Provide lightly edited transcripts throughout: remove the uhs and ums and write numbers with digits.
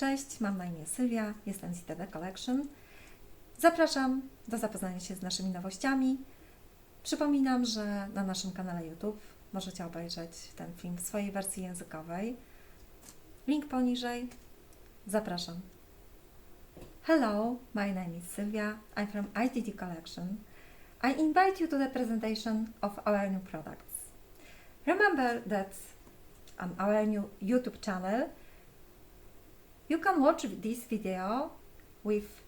Cześć, mam na imię Sylwia, jestem z ITD Collection. Zapraszam do zapoznania się z naszymi nowościami. Przypominam, że na naszym kanale YouTube możecie obejrzeć ten film w swojej wersji językowej. Link poniżej. Zapraszam. Hello, my name is Sylvia. I'm from ITD Collection. I invite you to the presentation of our new products. Remember that on our new YouTube channel you can watch this video with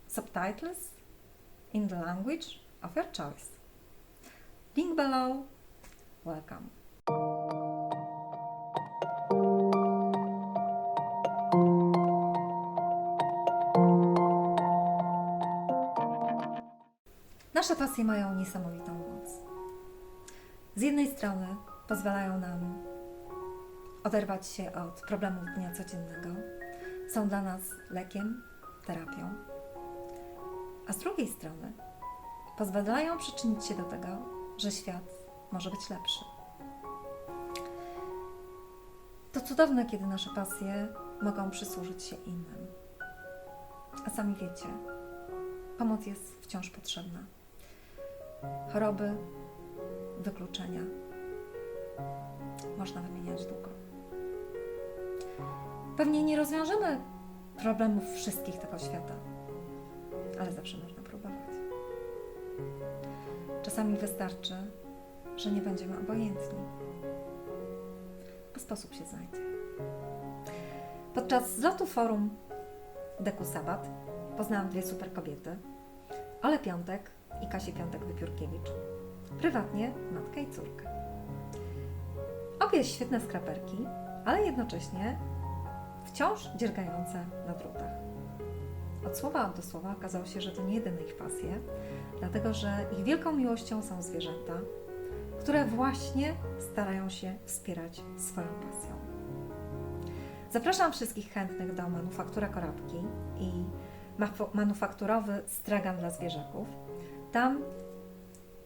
subtitles in the language of your choice. Link below. Welcome. Nasze pasje mają niesamowitą moc. Z jednej strony pozwalają nam oderwać się od problemów dnia codziennego, są dla nas lekiem, terapią, a z drugiej strony pozwalają przyczynić się do tego, że świat może być lepszy. To cudowne, kiedy nasze pasje mogą przysłużyć się innym. A sami wiecie, pomoc jest wciąż potrzebna. Choroby, wykluczenia można wymieniać długo. Pewnie nie rozwiążemy problemów wszystkich tego świata, ale zawsze można próbować. Czasami wystarczy, że nie będziemy obojętni, a sposób się znajdzie. Podczas zlotu forum Deku Sabat poznałam dwie super kobiety, Olę Piątek i Kasię Piątek-Wypiórkiewicz, prywatnie matkę i córkę. Obie świetne skraperki, ale jednocześnie wciąż dziergające na drutach. Od słowa do słowa okazało się, że to nie jedyne ich pasje, dlatego że ich wielką miłością są zwierzęta, które właśnie starają się wspierać swoją pasją. Zapraszam wszystkich chętnych do Manufaktura Korabki i manufakturowy stragan dla zwierzaków. Tam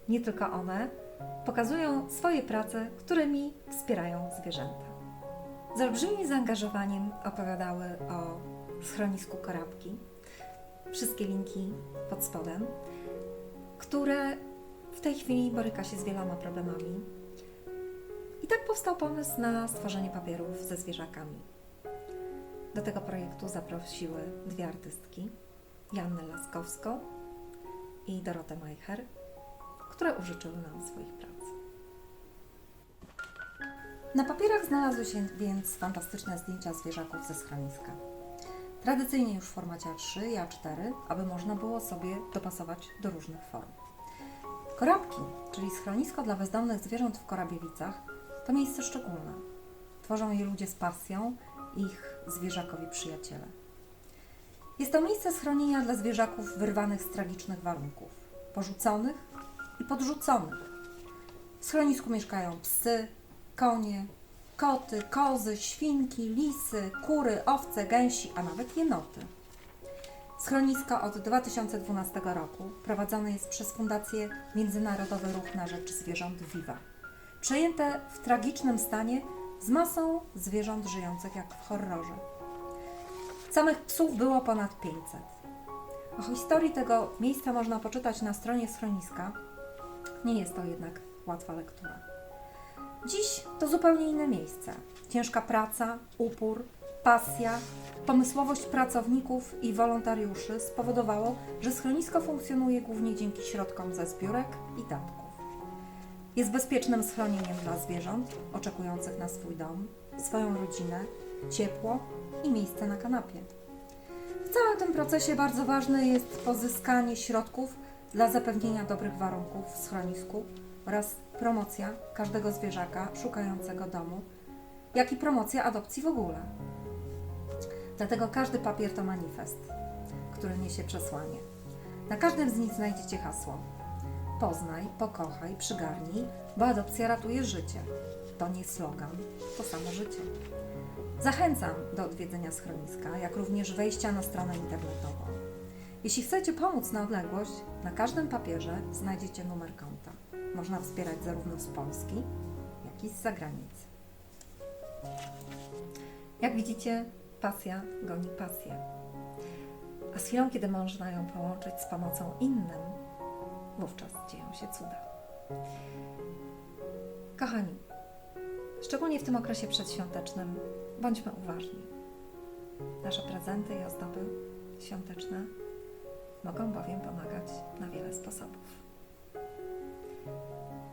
nie tylko one pokazują swoje prace, którymi wspierają zwierzęta. Z olbrzymim zaangażowaniem opowiadały o schronisku Korabki. Wszystkie linki pod spodem, które w tej chwili boryka się z wieloma problemami. I tak powstał pomysł na stworzenie papierów ze zwierzakami. Do tego projektu zaprosiły dwie artystki, Joannę Laskowską i Dorotę Majcher, które użyczyły nam swoich prac. Na papierach znalazły się więc fantastyczne zdjęcia zwierzaków ze schroniska. Tradycyjnie już w formacie A3 i A4, aby można było sobie dopasować do różnych form. Korabki, czyli schronisko dla bezdomnych zwierząt w Korabiewicach, to miejsce szczególne. Tworzą je ludzie z pasją, ich zwierzakowi przyjaciele. Jest to miejsce schronienia dla zwierzaków wyrwanych z tragicznych warunków, porzuconych i podrzuconych. W schronisku mieszkają psy, konie, koty, kozy, świnki, lisy, kury, owce, gęsi, a nawet jenoty. Schronisko od 2012 roku prowadzone jest przez Fundację Międzynarodowy Ruch na Rzecz Zwierząt Viva, przejęte w tragicznym stanie z masą zwierząt żyjących jak w horrorze. Samych psów było ponad 500. O historii tego miejsca można poczytać na stronie schroniska. Nie jest to jednak łatwa lektura. Dziś to zupełnie inne miejsce. Ciężka praca, upór, pasja, pomysłowość pracowników i wolontariuszy spowodowało, że schronisko funkcjonuje głównie dzięki środkom ze zbiórek i datków. Jest bezpiecznym schronieniem dla zwierząt oczekujących na swój dom, swoją rodzinę, ciepło i miejsce na kanapie. W całym tym procesie bardzo ważne jest pozyskanie środków dla zapewnienia dobrych warunków w schronisku oraz promocja każdego zwierzaka szukającego domu, jak i promocja adopcji w ogóle. Dlatego każdy papier to manifest, który niesie przesłanie. Na każdym z nich znajdziecie hasło: poznaj, pokochaj, przygarnij, bo adopcja ratuje życie. To nie slogan, to samo życie. Zachęcam do odwiedzenia schroniska, jak również wejścia na stronę internetową. Jeśli chcecie pomóc na odległość, na każdym papierze znajdziecie numer konta. Można wspierać zarówno z Polski, jak i z zagranicy. Jak widzicie, pasja goni pasję. A z chwilą, kiedy można ją połączyć z pomocą innym, wówczas dzieją się cuda. Kochani, szczególnie w tym okresie przedświątecznym bądźmy uważni. Nasze prezenty i ozdoby świąteczne mogą bowiem pomagać na wiele sposobów.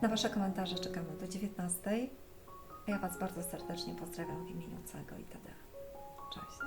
Na Wasze komentarze czekamy do 19:00. Ja Was bardzo serdecznie pozdrawiam w imieniu całego ITD. Cześć.